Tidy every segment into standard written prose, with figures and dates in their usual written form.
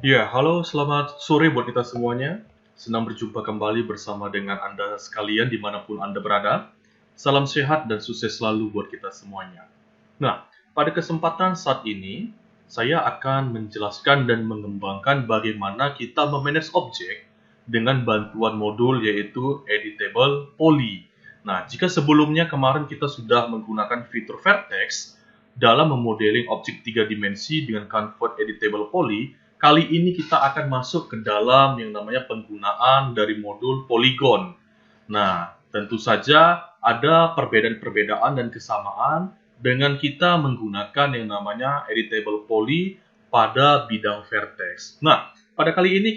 Ya, halo, selamat sore buat kita semuanya. Senang berjumpa kembali bersama dengan Anda sekalian dimanapun Anda berada. Salam sehat dan sukses selalu buat kita semuanya. Nah, pada kesempatan saat ini, saya akan menjelaskan dan mengembangkan bagaimana kita memanage objek dengan bantuan modul yaitu Editable Poly. Nah, jika sebelumnya kemarin kita sudah menggunakan fitur Vertex dalam memodeling objek 3 dimensi dengan Convert Editable Poly, kali ini kita akan masuk ke dalam yang namanya penggunaan dari modul Polygon. Nah, tentu saja ada perbedaan-perbedaan dan kesamaan dengan kita menggunakan yang namanya Editable Poly pada bidang Vertex. Nah, pada kali ini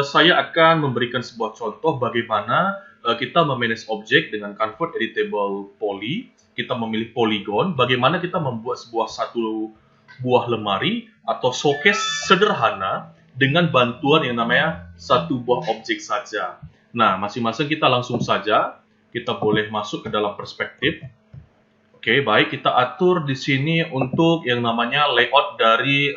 saya akan memberikan sebuah contoh bagaimana kita memanage objek dengan Convert Editable Poly. Kita memilih Polygon, bagaimana kita membuat satu buah lemari atau showcase sederhana dengan bantuan yang namanya satu buah objek saja. Nah, masing-masing kita langsung saja, kita boleh masuk ke dalam perspektif. Oke, baik, kita atur di sini untuk yang namanya layout dari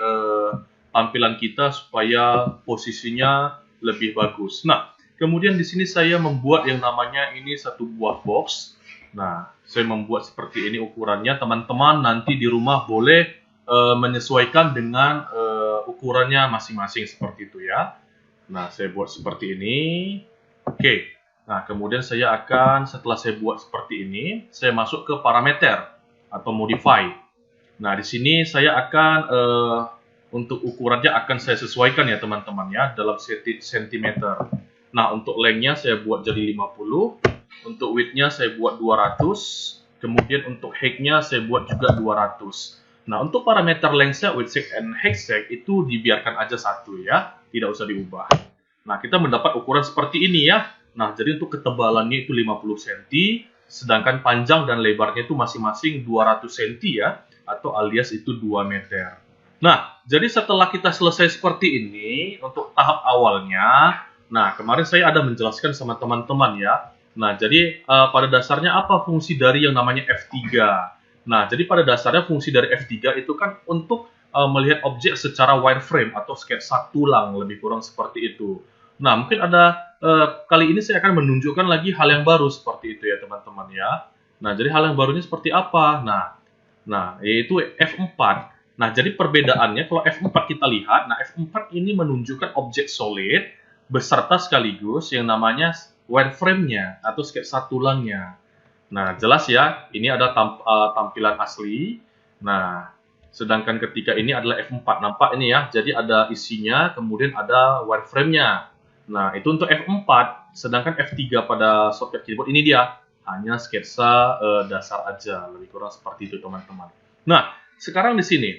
tampilan kita supaya posisinya lebih bagus. Nah, kemudian di sini saya membuat yang namanya ini satu buah box. Nah, saya membuat seperti ini ukurannya. Teman-teman nanti di rumah boleh menyesuaikan dengan ukurannya masing-masing seperti itu ya. Nah, saya buat seperti ini. Oke. Nah, kemudian saya akan, setelah saya buat seperti ini, saya masuk ke parameter atau modify. Nah, di sini saya akan, untuk ukurannya akan saya sesuaikan ya teman-teman ya, dalam sentimeter. Nah, untuk length-nya saya buat jadi 50, untuk width-nya saya buat 200, kemudian untuk height-nya saya buat juga 200. Nah, untuk parameter length-nya, width seg and height seg itu dibiarkan aja satu ya, tidak usah diubah. Nah, kita mendapat ukuran seperti ini ya. Nah, jadi untuk ketebalannya itu 50 cm, sedangkan panjang dan lebarnya itu masing-masing 200 cm ya, atau alias itu 2 meter. Nah, jadi setelah kita selesai seperti ini, untuk tahap awalnya, nah kemarin saya ada menjelaskan sama teman-teman ya. Nah, jadi pada dasarnya apa fungsi dari yang namanya F3? Nah, jadi pada dasarnya fungsi dari F3 itu kan untuk melihat objek secara wireframe atau sketsa tulang, lebih kurang seperti itu. Nah, mungkin ada kali ini saya akan menunjukkan lagi hal yang baru seperti itu ya teman-teman ya. Nah, jadi hal yang barunya seperti apa? Nah, yaitu F4. Nah, jadi perbedaannya kalau F4 kita lihat, nah F4 ini menunjukkan objek solid beserta sekaligus yang namanya wireframe-nya atau sketsa tulangnya. Nah, jelas ya, ini ada tampilan asli. Nah, sedangkan ketika ini adalah F4, nampak ini ya. Jadi ada isinya, kemudian ada wireframe-nya. Nah, itu untuk F4, sedangkan F3 pada shortcut keyboard ini dia hanya sketsa dasar aja, lebih kurang seperti itu teman-teman. Nah, sekarang di sini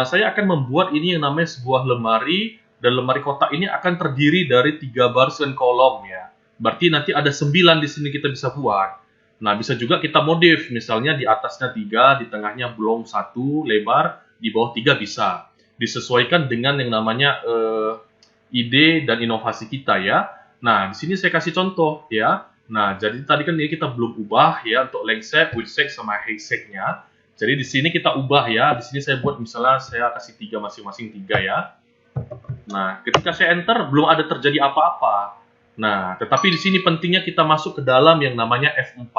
saya akan membuat ini yang namanya sebuah lemari, dan lemari kotak ini akan terdiri dari 3 baris dan kolom ya. Berarti nanti ada 9 di sini kita bisa buat. Nah, bisa juga kita modif, misalnya di atasnya 3, di tengahnya bolong 1, lebar, di bawah 3 bisa. Disesuaikan dengan yang namanya ide dan inovasi kita ya. Nah, di sini saya kasih contoh ya. Nah, jadi tadi kan ini kita belum ubah ya untuk length seg, width seg, sama height seg-nya. Jadi di sini kita ubah ya. Di sini saya buat misalnya saya kasih 3 masing-masing 3 ya. Nah, ketika saya enter belum ada terjadi apa-apa. Nah, tetapi di sini pentingnya kita masuk ke dalam yang namanya F4.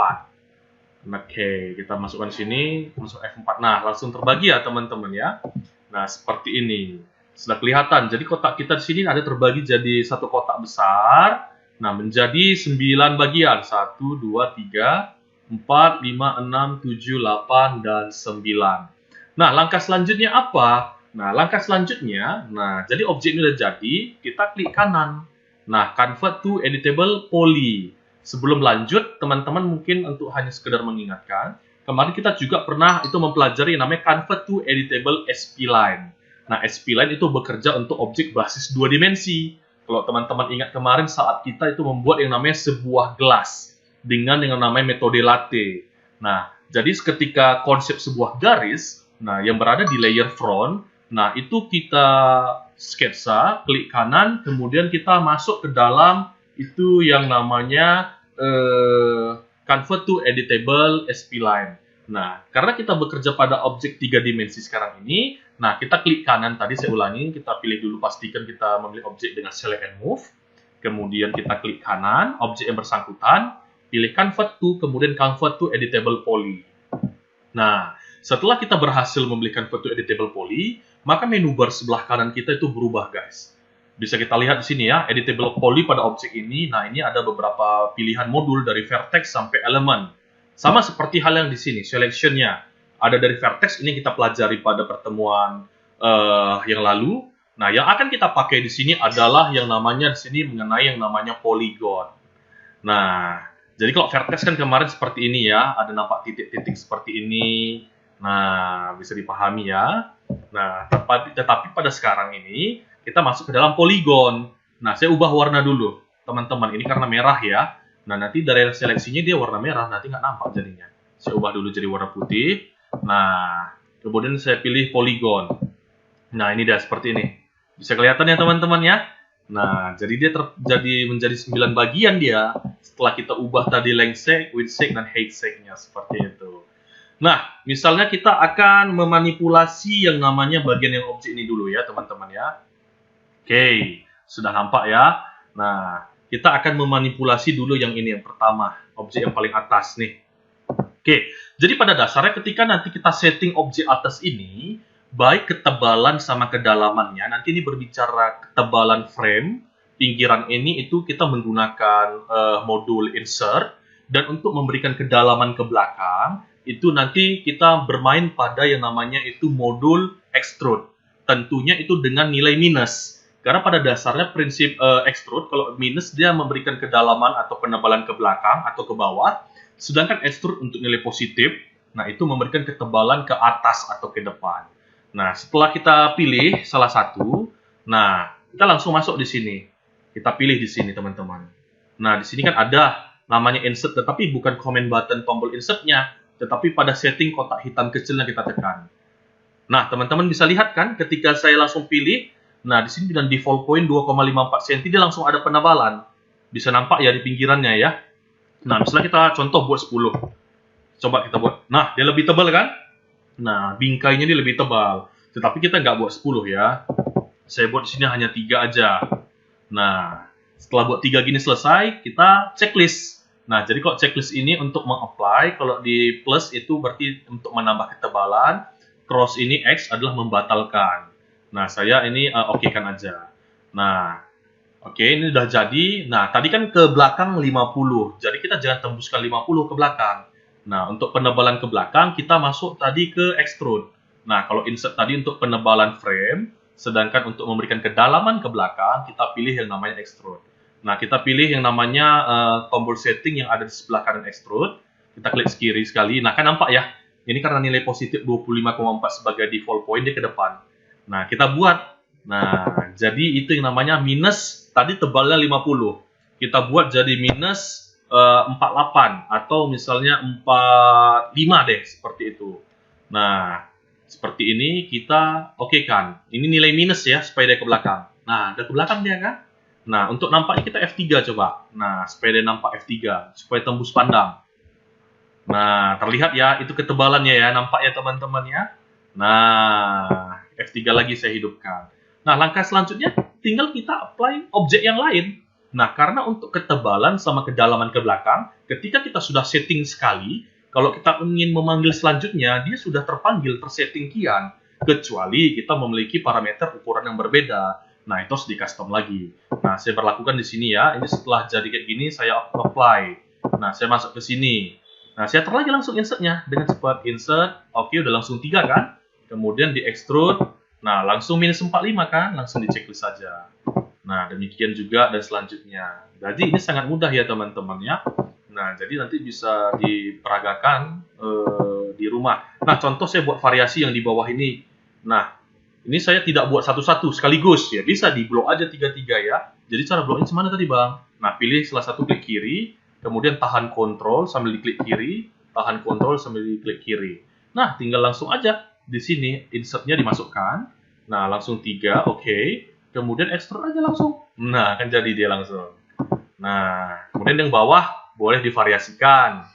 Oke, kita masukkan sini, masuk F4. Nah, langsung terbagi ya teman-teman ya. Nah, seperti ini. Sudah kelihatan. Jadi kotak kita di sini ada terbagi jadi satu kotak besar. Nah, menjadi 9 bagian. 1, 2, 3, 4, 5, 6, 7, 8, dan 9. Nah, langkah selanjutnya apa? Nah, langkah selanjutnya, nah, jadi objek ini sudah jadi, kita klik kanan. Nah, convert to editable poly. Sebelum lanjut, teman-teman mungkin untuk hanya sekedar mengingatkan, kemarin kita juga pernah itu mempelajari yang namanya convert to editable spline. Nah, spline itu bekerja untuk objek basis 2 dimensi. Kalau teman-teman ingat kemarin saat kita itu membuat yang namanya sebuah gelas dengan yang namanya metode latte. Nah, jadi ketika konsep sebuah garis, nah yang berada di layer front, nah itu kita sketsa, klik kanan, kemudian kita masuk ke dalam itu yang namanya convert to editable spline. Nah, karena kita bekerja pada objek 3 dimensi sekarang ini, Nah, kita klik kanan tadi, saya ulangi, kita pilih dulu, pastikan kita memilih objek dengan select and move. Kemudian kita klik kanan, objek yang bersangkutan, pilih convert to, kemudian convert to editable poly. Nah, setelah kita berhasil memilih convert to editable poly, maka menu bar sebelah kanan kita itu berubah, guys. Bisa kita lihat di sini ya, editable poly pada objek ini. Nah, ini ada beberapa pilihan modul dari vertex sampai element. Sama seperti hal yang di sini, selection-nya. Ada dari vertex, ini kita pelajari pada pertemuan yang lalu. Nah, yang akan kita pakai di sini adalah yang namanya di sini mengenai yang namanya polygon. Nah, jadi kalau vertex kan kemarin seperti ini ya, ada nampak titik-titik seperti ini. Nah, bisa dipahami ya. Nah, tetapi pada sekarang ini kita masuk ke dalam polygon. Nah, saya ubah warna dulu, teman-teman. Ini karena merah ya. Nah, nanti dari seleksinya dia warna merah, nanti nggak nampak jadinya. Saya ubah dulu jadi warna putih. Nah, kemudian saya pilih polygon. Nah, ini dia seperti ini. Bisa kelihatan ya teman-teman ya. Nah, jadi dia jadi menjadi 9 bagian dia setelah kita ubah tadi length seg, width seg, dan height seg-nya seperti itu. Nah, misalnya kita akan memanipulasi yang namanya bagian yang objek ini dulu ya teman-teman ya. Oke, sudah nampak ya. Nah, kita akan memanipulasi dulu yang ini yang pertama, objek yang paling atas nih. Oke, jadi pada dasarnya ketika nanti kita setting objek atas ini, baik ketebalan sama kedalamannya, nanti ini berbicara ketebalan frame, pinggiran ini itu kita menggunakan modul insert, dan untuk memberikan kedalaman ke belakang, itu nanti kita bermain pada yang namanya itu modul extrude. Tentunya itu dengan nilai minus. Karena pada dasarnya prinsip extrude, kalau minus dia memberikan kedalaman atau penebalan ke belakang atau ke bawah, sedangkan extrude untuk nilai positif, nah itu memberikan ketebalan ke atas atau ke depan. Nah, setelah kita pilih salah satu, nah kita langsung masuk di sini. Kita pilih di sini, teman-teman. Nah, di sini kan ada namanya insert, tetapi bukan command button tombol insertnya, tetapi pada setting kotak hitam kecil yang kita tekan. Nah, teman-teman bisa lihat kan, ketika saya langsung pilih, nah di sini dengan default point 2,54 cm, dia langsung ada penebalan. Bisa nampak ya di pinggirannya ya. Nah, misalnya kita contoh buat 10. Coba kita buat. Nah, dia lebih tebal kan? Nah, bingkainya dia lebih tebal. Tetapi kita nggak buat 10 ya. Saya buat di sini hanya 3 aja. Nah, setelah buat 3 gini selesai, kita checklist. Nah, jadi kalau checklist ini untuk meng-apply, kalau di plus itu berarti untuk menambah ketebalan, cross ini X adalah membatalkan. Nah, saya ini oke-kan aja. Nah, oke, ini udah jadi. Nah, tadi kan ke belakang 50. Jadi kita jangan tembuskan 50 ke belakang. Nah, untuk penebalan ke belakang, kita masuk tadi ke extrude. Nah, kalau insert tadi untuk penebalan frame, sedangkan untuk memberikan kedalaman ke belakang, kita pilih yang namanya extrude. Nah, kita pilih yang namanya tombol setting yang ada di sebelah kanan extrude. Kita klik kiri sekali. Nah, kan nampak ya, ini karena nilai positif 25,4 sebagai default point, dia ke depan. Nah, kita buat. Nah, jadi itu yang namanya minus, tadi tebalnya 50. Kita buat jadi minus 48 atau misalnya 45 deh, seperti itu. Nah, seperti ini kita oke-kan. Ini nilai minus ya, supaya dia ke belakang. Nah, ada ke belakang dia kan? Nah, untuk nampaknya kita F3 coba. Nah, supaya dia nampak F3, supaya tembus pandang. Nah, terlihat ya, itu ketebalannya ya, nampak ya teman-teman ya. Nah, F3 lagi saya hidupkan. Nah, langkah selanjutnya tinggal kita apply objek yang lain. Nah, karena untuk ketebalan sama kedalaman ke belakang, ketika kita sudah setting sekali, kalau kita ingin memanggil selanjutnya, dia sudah terpanggil, tersetting kian. Kecuali kita memiliki parameter ukuran yang berbeda. Nah, itu harus di custom lagi. Nah, saya berlakukan di sini ya. Ini setelah jadi kayak gini, saya apply. Nah, saya masuk ke sini. Nah, saya lagi langsung insertnya dengan cepat. Insert, oke, udah langsung 3 kan? Kemudian di extrude, nah langsung minus 45 kan? Langsung di checklist saja. Nah, demikian juga dan selanjutnya. Jadi ini sangat mudah ya teman-teman ya. Nah, jadi nanti bisa diperagakan di rumah. Nah, contoh saya buat variasi yang di bawah ini. Nah, ini saya tidak buat satu-satu sekaligus ya. Bisa di blok aja 3-3 ya. Jadi cara bloknya semana tadi Bang? Nah, pilih salah satu klik kiri. Kemudian tahan kontrol sambil diklik kiri, tahan kontrol sambil diklik kiri. Nah, tinggal langsung aja di sini insertnya dimasukkan. Nah, langsung 3, oke. Kemudian extrude aja langsung. Nah, kan jadi dia langsung. Nah, kemudian yang bawah boleh divariasikan.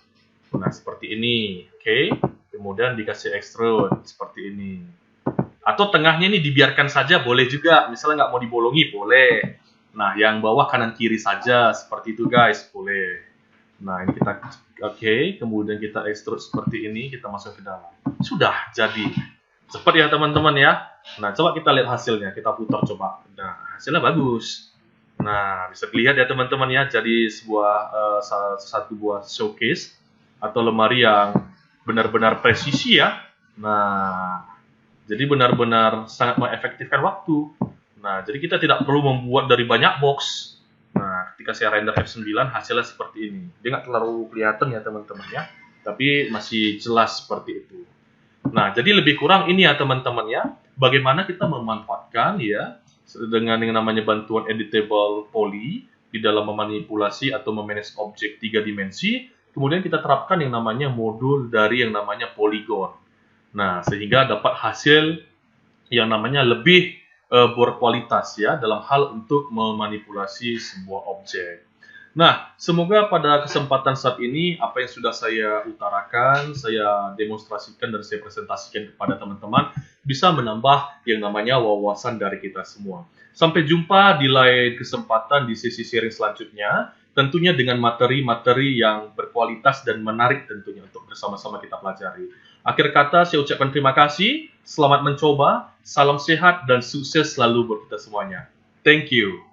Nah, seperti ini, oke. Kemudian dikasih extrude seperti ini. Atau tengahnya ini dibiarkan saja, boleh juga. Misalnya nggak mau dibolongi, boleh. Nah, yang bawah kanan kiri saja, seperti itu guys, boleh. Nah, ini kita oke, kemudian kita extrude seperti ini, kita masuk ke dalam. Sudah jadi. Cepat ya teman-teman ya. Nah, coba kita lihat hasilnya, kita putar coba. Nah, hasilnya bagus. Nah, bisa dilihat ya teman-teman ya, jadi sebuah satu buah showcase atau lemari yang benar-benar presisi ya. Nah, jadi benar-benar sangat mengefektifkan waktu. Nah, jadi kita tidak perlu membuat dari banyak box. Nah, ketika saya render F9 hasilnya seperti ini. Dia nggak terlalu kelihatan ya teman-teman ya, tapi masih jelas seperti itu. Nah, jadi lebih kurang ini ya teman-teman ya, bagaimana kita memanfaatkan ya dengan yang namanya bantuan editable poly di dalam memanipulasi atau memanage objek 3 dimensi, kemudian kita terapkan yang namanya modul dari yang namanya polygon. Nah, sehingga dapat hasil yang namanya lebih berkualitas ya dalam hal untuk memanipulasi sebuah objek. Nah, semoga pada kesempatan saat ini apa yang sudah saya utarakan, saya demonstrasikan dan saya presentasikan kepada teman-teman bisa menambah yang namanya wawasan dari kita semua. Sampai jumpa di lain kesempatan di sesi sharing selanjutnya, tentunya dengan materi-materi yang berkualitas dan menarik tentunya untuk bersama-sama kita pelajari. Akhir kata saya ucapkan terima kasih, selamat mencoba, salam sehat dan sukses selalu buat kita semuanya. Thank you.